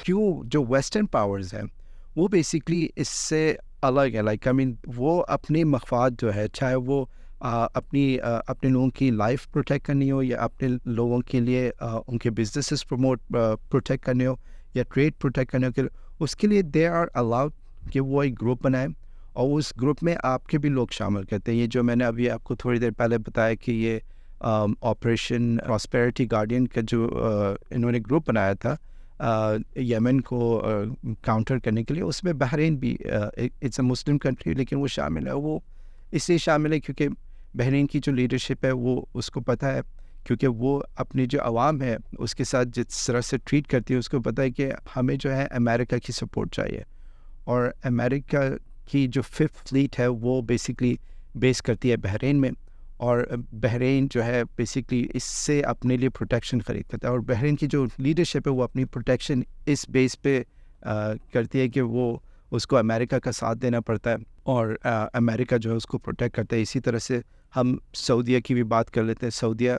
کیوں جو western powers ہیں وہ بیسکلی اس سے الگ ہے. لائک وہ اپنے مفاد جو ہے, چاہے وہ اپنے لوگوں کی لائف پروٹیکٹ کرنی ہو, یا اپنے لوگوں کے لیے ان کے بزنسز پروٹیکٹ کرنے ہو, یا ٹریڈ پروٹیکٹ کرنے ہو, اس کے لیے دے آر الاؤڈ کہ وہ ایک گروپ بنائیں, اور اس گروپ میں آپ کے بھی لوگ شامل کرتے ہیں. یہ جو میں نے ابھی آپ کو تھوڑی دیر پہلے بتایا کہ یہ آپریشن پراسپیرٹی گارڈین کا جو انہوں نے گروپ بنایا تھا یمن کو کاؤنٹر کرنے کے لیے, اس میں بحرین بھی اٹس اے مسلم کنٹری لیکن وہ شامل ہے. وہ اس لیے شامل ہے کیونکہ بحرین کی جو لیڈرشپ ہے وہ اس کو پتہ ہے, کیونکہ وہ اپنی جو عوام ہے اس کے ساتھ جس طرح سے ٹریٹ کرتی ہے اس کو پتہ ہے کہ ہمیں جو ہے امریکہ کی سپورٹ چاہیے, اور امریکہ کی جو 5th فلیٹ ہے وہ بیسکلی بیس کرتی ہے بحرین میں, اور بحرین جو ہے بیسکلی اس سے اپنے لیے پروٹیکشن خرید کرتا ہے, اور بحرین کی جو لیڈرشپ ہے وہ اپنی پروٹیکشن اس بیس پہ کرتی ہے کہ وہ اس کو امریکہ کا ساتھ دینا پڑتا ہے, اور امریکہ جو ہے اس کو پروٹیکٹ کرتا ہے. اسی طرح سے ہم سعودیہ کی بھی بات کر لیتے ہیں. سعودیہ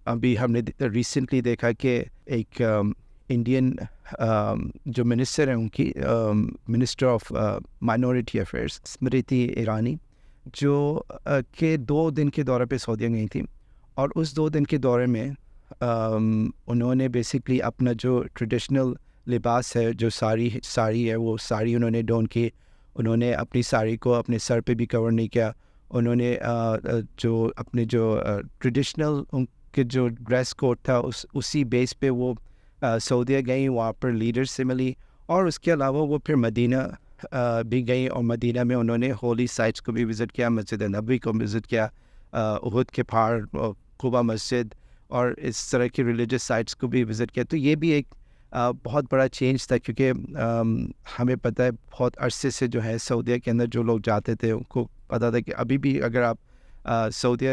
ابھی ہم نے ریسنٹلی دیکھا کہ ایک انڈین جو منسٹر ہیں ان کی minister of minority affairs Smriti ایرانی, جو کہ 2 دن کے دورے پہ سعودیہ گئی تھیں, اور اس 2 دن کے دورے میں انہوں نے بیسکلی اپنا جو ٹریڈیشنل لباس ہے, جو ساڑی ہے, وہ ساڑی انہوں نے ڈون کی. انہوں نے اپنی ساڑی کو اپنے سر پہ بھی کور نہیں کیا. انہوں نے جو اپنے جو ٹریڈیشنل ان کے جو ڈریس کوڈ تھا اسی بیس پہ وہ سعودیہ گئیں, وہاں پر لیڈر سے ملی, اور اس کے علاوہ وہ پھر مدینہ بھی گئیں, اور مدینہ میں انہوں نے ہولی سائٹس کو بھی وزٹ کیا, مسجد نبوی کو وزٹ کیا, احد کے پہاڑ, قبا مسجد, اور اس طرح کی ریلیجس سائٹس کو بھی وزٹ کیا. تو یہ بھی ایک بہت بڑا چینج تھا, کیونکہ ہمیں پتہ ہے بہت عرصے سے جو ہے سعودیہ کے اندر جو لوگ جاتے تھے ان کو پتہ تھا کہ ابھی بھی اگر آپ سعودیہ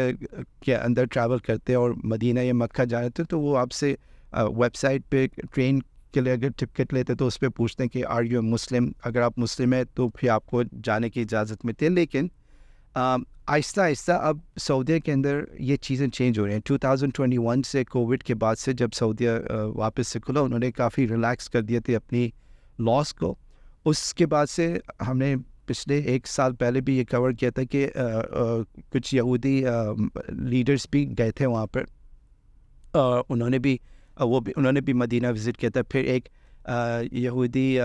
کے اندر ٹریول کرتے اور مدینہ یا مکہ جا رہے تھے تو وہ آپ سے ویب سائٹ پہ ٹرین کے لیے اگر ٹکٹ لیتے تو اس پہ پوچھتے ہیں کہ آر یو مسلم. اگر آپ مسلم ہیں تو پھر آپ کو جانے کی اجازت ملتی ہے. لیکن آہستہ آہستہ اب سعودیہ کے اندر یہ چیزیں چینج ہو رہی ہیں. 2021 سے کووڈ کے بعد سے جب سعودیہ واپس سے کھلا, انہوں نے کافی ریلیکس کر دیے تھے اپنی لاس کو. اس کے بعد سے ہم نے پچھلے 1 سال پہلے بھی یہ کور کیا تھا کہ کچھ یہودی لیڈرز بھی گئے تھے وہاں پر, انہوں نے بھی مدینہ وزٹ کیا تھا. پھر ایک یہودی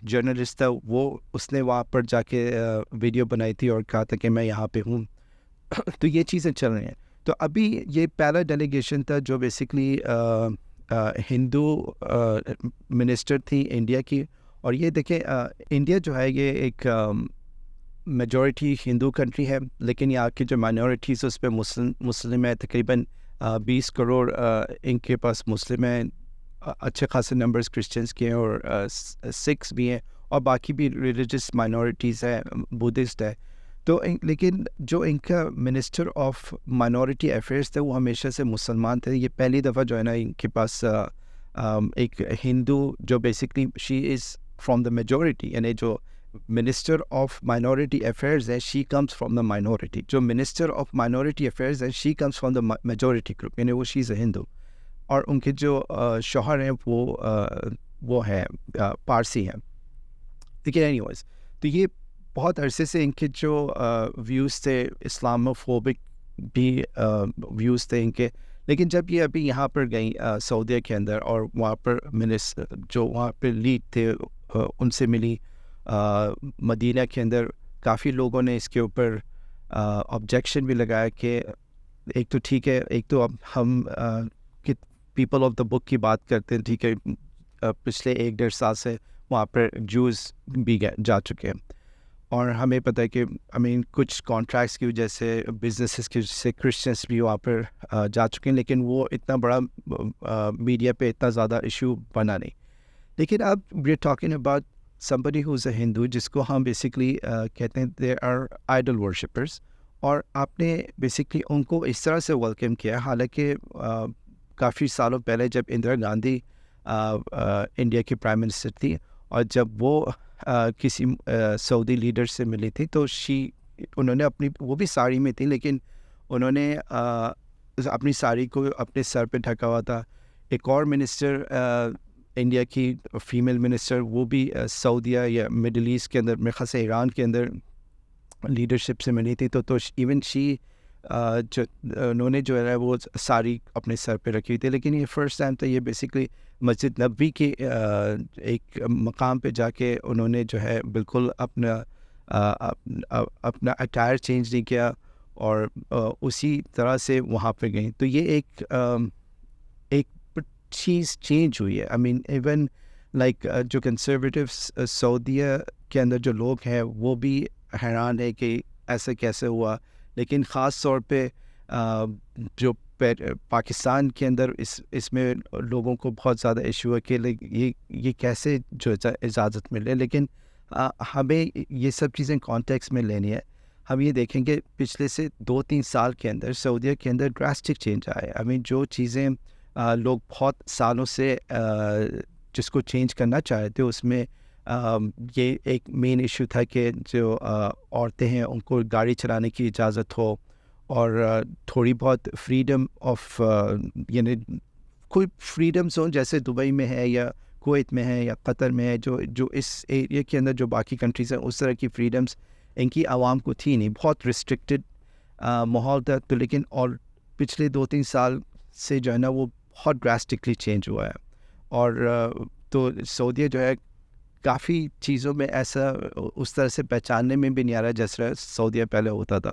جرنلسٹ تھا, اس نے وہاں پر جا کے ویڈیو بنائی تھی اور کہا تھا کہ میں یہاں پہ ہوں. تو یہ چیزیں چل رہی ہیں. تو ابھی یہ پہلا ڈیلیگیشن تھا جو بیسکلی ہندو منسٹر تھی انڈیا کی. اور یہ دیکھیں انڈیا جو ہے یہ ایک میجورٹی ہندو کنٹری ہے, لیکن یہاں کی جو مائنورٹیز اس پہ مسلم ہے. تقریباً 20 کروڑ ان کے پاس مسلم ہیں, اچھے خاصے نمبرز کرسچنس کے ہیں, اور سکھس بھی ہیں, اور باقی بھی ریلیجس مائنورٹیز ہیں, بدھسٹ ہے. تو لیکن جو ان کا منسٹر آف مائنورٹی افیئرس تھے وہ ہمیشہ سے مسلمان تھے. یہ پہلی دفعہ جو ہے نا ان کے پاس ایک ہندو جو basically she is from the majority, یعنی جو منسٹر آف مائنورٹی افیئرز ہے she comes from the minority. جو منسٹر آف مائنورٹی افیئرز ہے she comes from the majority group, یعنی وہ شی از اے ہندو, اور ان کے جو شوہر ہیں وہ ہے پارسی ہیں. لیکن اینی ویز تو یہ بہت عرصے سے ان کے جو ویوز تھے اسلاموفوبک بھی ویوز تھے ان کے. لیکن جب یہ ابھی یہاں پر گئیں سعودیہ کے اندر, اور وہاں پر جو وہاں پہ لیڈ تھے ان سے ملی, مدینہ کے اندر کافی لوگوں نے اس کے اوپر آبجیکشن بھی لگایا کہ ایک تو ٹھیک ہے, ایک تو اب ہم پیپل آف دا بک کی بات کرتے ہیں, ٹھیک ہے, پچھلے 1-1.5 سال سے وہاں پر جوز بھی جا چکے ہیں, اور ہمیں پتہ ہے کہ کچھ کانٹریکٹس کی وجہ سے بزنسز کی وجہ سے کرسچنس بھی وہاں پر جا چکے ہیں, لیکن وہ اتنا بڑا میڈیا پہ اتنا زیادہ ایشو بنا نہیں. لیکن اب we are talking about somebody who is a Hindu, جس کو ہم بیسکلی کہتے ہیں they are idol worshippers, اور آپ نے بیسکلی ان کو اس طرح سے ویلکم کیا. حالانکہ کافی سالوں پہلے جب اندرا گاندھی انڈیا کی پرائم منسٹر تھی, اور جب وہ کسی سعودی لیڈر سے ملی تھی تو انہوں نے وہ بھی ساڑی میں تھی, لیکن انہوں نے اپنی ساڑی کو اپنے سر پہ ڈھکا ہوا تھا. ایک اور منسٹر انڈیا کی فیمیل منسٹر وہ بھی سعودیہ یا مڈل ایسٹ کے اندر، میرے خیال سے ایران کے اندر لیڈرشپ سے ملی تھی، تو ایون شی جو انہوں نے جو ہے وہ ساری اپنے سر پہ رکھی تھی. لیکن یہ فرسٹ ٹائم تھا، یہ بیسکلی مسجد نبوی کے ایک مقام پہ جا کے انہوں نے جو ہے بالکل اپنا اٹائر چینج نہیں کیا اور اسی طرح سے وہاں پہ گئیں. تو یہ ایک چیز چینج ہوئی ہے. آئی مین ایون لائک جو کنسرویٹیو سعودیہ کے اندر جو لوگ ہیں وہ بھی حیران ہے کہ ایسا کیسے ہوا. لیکن خاص طور پہ جو پاکستان کے اندر اس میں لوگوں کو بہت زیادہ ایشو ہے کہ یہ کیسے جو اجازت ملے. لیکن ہمیں یہ سب چیزیں کانٹیکس میں لینی ہے. ہم یہ دیکھیں کہ پچھلے سے 2-3 سال کے اندر سعودیہ کے اندر ڈراسٹک چینج آئے. آئی مین جو چیزیں لوگ بہت سالوں سے جس کو چینج کرنا چاہے تھے، اس میں یہ ایک مین ایشو تھا کہ جو عورتیں ہیں ان کو گاڑی چلانے کی اجازت ہو اور تھوڑی بہت فریڈم آف یعنی کوئی فریڈم زون جیسے دبئی میں ہے یا کویت میں ہے یا قطر میں ہے، جو اس ایریا کے اندر جو باقی کنٹریز ہیں اس طرح کی فریڈمز ان کی عوام کو تھی نہیں. بہت ریسٹرکٹڈ ماحول تھا. تو لیکن اور پچھلے 2-3 سال سے جو ہے نا وہ بہت ڈراسٹکلی چینج ہوا ہے. اور تو سعودیہ جو ہے کافی چیزوں میں ایسا اس طرح سے پہچاننے میں بھی نہیں آ رہا جس طرح سعودیہ پہلے ہوتا تھا.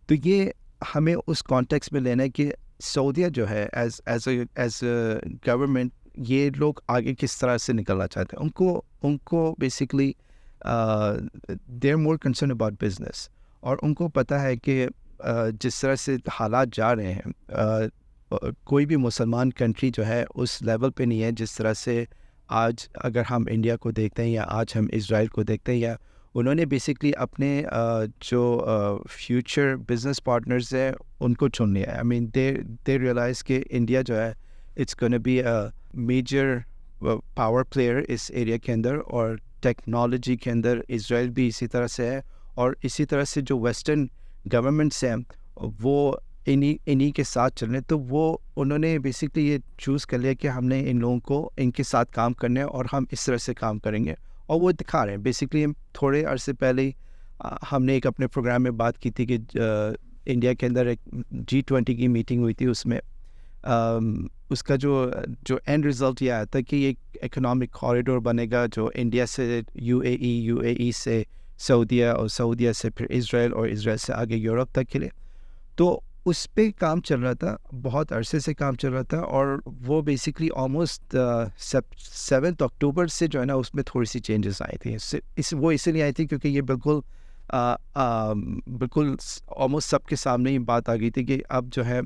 تو یہ ہمیں اس کانٹیکس میں لینا ہے کہ سعودیہ جو ہے ایز اے گورنمنٹ یہ لوگ آگے کس طرح سے نکلنا چاہتے ہیں. ان کو basically they are more concern about business. اور ان کو پتہ ہے کہ جس طرح سے حالات جا رہے ہیں کوئی بھی مسلمان کنٹری جو ہے اس لیول پہ نہیں ہے جس طرح سے آج اگر ہم انڈیا کو دیکھتے ہیں یا آج ہم اسرائیل کو دیکھتے ہیں. یا انہوں نے بیسکلی اپنے جو فیوچر بزنس پارٹنرز ہیں ان کو چن لیا ہے. آئی مین دے ریئلائز کہ انڈیا جو ہے it's gonna be a major power player اس ایریا کے اندر، اور ٹیکنالوجی کے اندر اسرائیل بھی اسی طرح سے ہے. اور اسی طرح سے جو ویسٹرن گورنمنٹس ہیں وہ انہی کے ساتھ چل رہے ہیں. تو وہ انہوں نے بیسکلی یہ چوز کر لیا کہ ہم نے ان لوگوں کو ان کے ساتھ کام کرنا ہے اور ہم اس طرح سے کام کریں گے. اور وہ دکھا رہے ہیں. بیسکلی ہم تھوڑے عرصے پہلے ہم نے ایک اپنے پروگرام میں بات کی تھی کہ انڈیا کے اندر ایک G20 کی میٹنگ ہوئی تھی. اس میں اس کا جو اینڈ رزلٹ یہ آیا تھا کہ ایک اکنامک کوریڈور بنے گا جو انڈیا سے یو اے ای سے سعودیہ اور سعودیہ سے پھر اسرائیل اور اسرائیل سے آگے یورپ تک کے لیے. تو اس پہ کام چل رہا تھا، بہت عرصے سے کام چل رہا تھا. اور وہ بیسکلی آلموسٹ 7 اکتوبر سے جو ہے نا اس میں تھوڑی سی چینجز آئی تھیں. وہ اسی لیے آئی تھی کیونکہ یہ بالکل آلموسٹ سب کے سامنے یہ بات آ گئی تھی کہ اب جو ہے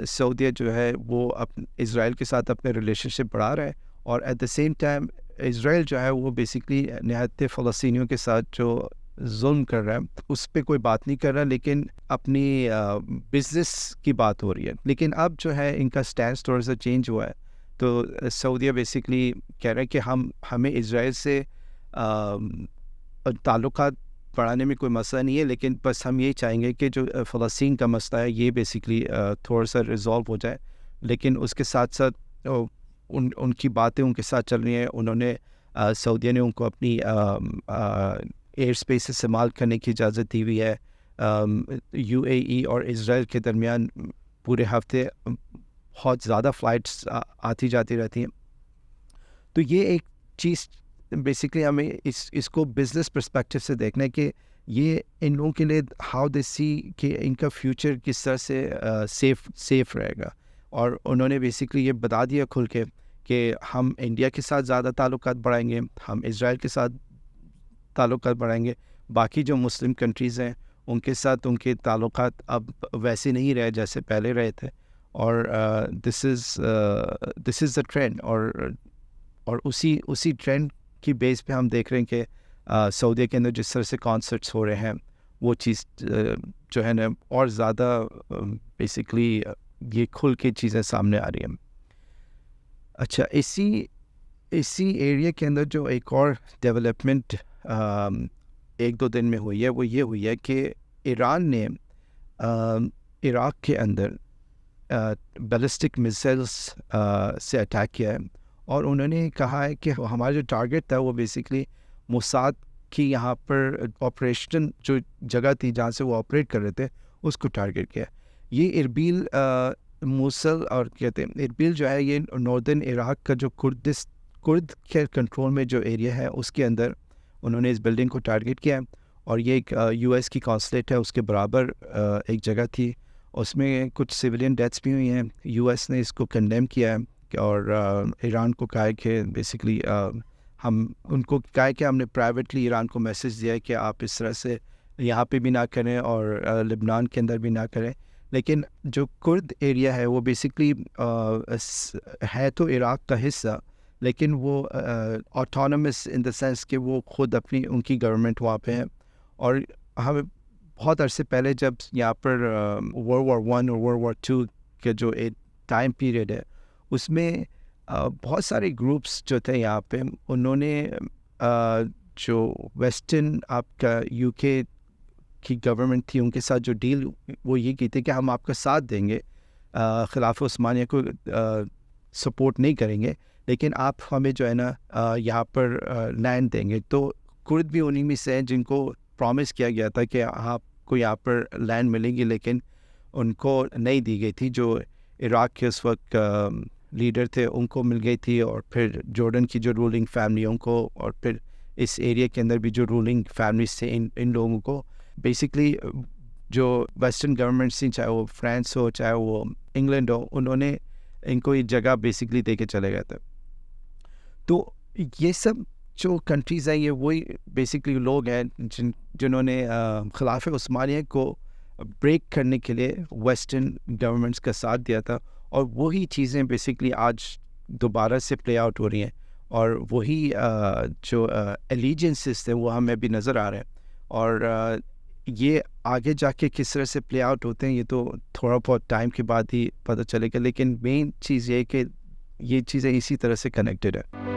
سعودیہ جو ہے وہ اسرائیل کے ساتھ اپنے ریلیشن شپ بڑھا رہا ہے، اور ایٹ دا سیم ٹائم اسرائیل جو ہے وہ بیسکلی نہایت فلسطینیوں کے ساتھ جو ظلم کر رہا ہے اس پہ کوئی بات نہیں کر رہا، لیکن اپنی بزنس کی بات ہو رہی ہے. لیکن اب جو ہے ان کا سٹینس تھوڑا سا چینج ہوا ہے. تو سعودیہ بیسکلی کہہ رہا ہے کہ ہمیں اسرائیل سے تعلقات بڑھانے میں کوئی مسئلہ نہیں ہے، لیکن بس ہم یہی چاہیں گے کہ جو فلسطین کا مسئلہ ہے یہ بیسکلی تھوڑا سا ریزالو ہو جائے. لیکن اس کے ساتھ ساتھ ان کی باتیں ان کے ساتھ چل رہی ہیں. انہوں نے سعودیہ نے ان کو اپنی ایئر اسپیس استعمال کرنے کی اجازت دی ہوئی ہے. یو اے ای اور اسرائیل کے درمیان پورے ہفتے بہت زیادہ فلائٹس آتی جاتی رہتی ہیں. تو یہ ایک چیز بیسکلی ہمیں اس کو بزنس پرسپیکٹو سے دیکھنا ہے کہ یہ ان لوگوں کے لیے ہاؤ دے سی کہ ان کا فیوچر کس طرح سے سیف رہے گا. اور انہوں نے بیسکلی یہ بتا دیا کھل کے کہ ہم انڈیا کے ساتھ زیادہ تعلقات بڑھائیں گے، ہم اسرائیل کے ساتھ تعلقات بڑھائیں گے. باقی جو مسلم کنٹریز ہیں ان کے ساتھ ان کے تعلقات اب ویسے نہیں رہے جیسے پہلے رہے تھے. اور دس از دا ٹرینڈ. اور اسی ٹرینڈ کی بیس پہ ہم دیکھ رہے ہیں کہ سعودیہ کے اندر جس طرح سے کانسرٹس ہو رہے ہیں وہ چیز جو ہے نا اور زیادہ بیسکلی یہ کھل کے چیزیں سامنے آ رہی ہیں. اچھا، اسی ایریا کے اندر جو ایک اور ڈیولپمنٹ 1-2 دن میں ہوئی ہے وہ یہ ہوئی ہے کہ ایران نے عراق کے اندر بیلسٹک میزائلس سے اٹیک کیا ہے، اور انہوں نے کہا ہے کہ ہمارا جو ٹارگیٹ تھا وہ بیسکلی موساد کی یہاں پر آپریشن جو جگہ تھی جہاں سے وہ آپریٹ کر رہے تھے اس کو ٹارگیٹ کیا. یہ اربیل موصل اور کہتے ہیں اربیل جو ہے یہ ناردرن عراق کا جو کرد کے کنٹرول میں جو ایریا ہے اس کے اندر انہوں نے اس بلڈنگ کو ٹارگیٹ کیا ہے. اور یہ ایک یو ایس کی کانسلیٹ ہے اس کے برابر ایک جگہ تھی. اس میں کچھ سویلین ڈیتھس بھی ہوئی ہیں. یو ایس نے اس کو کنڈیم کیا ہے اور ایران کو کہا ہے کہ بیسکلی ہم ان کو کہا ہے کہ ہم نے پرائیویٹلی ایران کو میسیج دیا ہے کہ آپ اس طرح سے یہاں پہ بھی نہ کریں اور لبنان کے اندر بھی نہ کریں. لیکن جو کرد ایریا ہے وہ بیسکلی ہے تو عراق کا حصہ، لیکن وہ آٹونمس ان دا سینس کہ وہ خود اپنی ان کی گورنمنٹ وہاں پہ ہے. اور ہمیں بہت عرصے پہلے جب یہاں پر ورلڈ وار 1 اور ورلڈ وار 2 کے جو ایک ٹائم پیریڈ ہے اس میں بہت سارے گروپس جو تھے یہاں پہ انہوں نے جو ویسٹرن آپ کا یو کے کی گورنمنٹ تھی ان کے ساتھ جو ڈیل وہ یہ کی تھی کہ ہم آپ کا ساتھ دیں گے، خلافت عثمانیہ کو سپورٹ نہیں کریں گے، لیکن آپ ہمیں جو ہے نا یہاں پر لینڈ دیں گے. تو کرد بھی انہیں میں سے ہیں جن کو پرومس کیا گیا تھا کہ آپ کو یہاں پر لینڈ ملے گی، لیکن ان کو نہیں دی گئی تھی. جو عراق کے اس وقت لیڈر تھے ان کو مل گئی تھی، اور پھر جارڈن کی جو رولنگ فیملیوں کو، اور پھر اس ایریا کے اندر بھی جو رولنگ فیملیز تھے ان لوگوں کو بیسکلی جو ویسٹرن گورنمنٹس تھیں، چاہے وہ فرانس ہو چاہے وہ انگلینڈ ہو، انہوں نے ان کو یہ جگہ بیسکلی دے کے چلے گئے تھے. تو یہ سب جو کنٹریز ہیں یہ وہی بیسکلی لوگ ہیں جنہوں نے خلافت عثمانیہ کو بریک کرنے کے لیے ویسٹرن گورنمنٹس کا ساتھ دیا تھا. اور وہی چیزیں بیسکلی آج دوبارہ سے پلے آؤٹ ہو رہی ہیں، اور وہی جو ایلیجنسز تھے وہ ہمیں بھی نظر آ رہے ہیں. اور یہ آگے جا کے کس طرح سے پلے آؤٹ ہوتے ہیں یہ تو تھوڑا بہت ٹائم کے بعد ہی پتہ چلے گا، لیکن مین چیز یہ ہے کہ یہ چیزیں اسی طرح سے کنیکٹڈ ہے.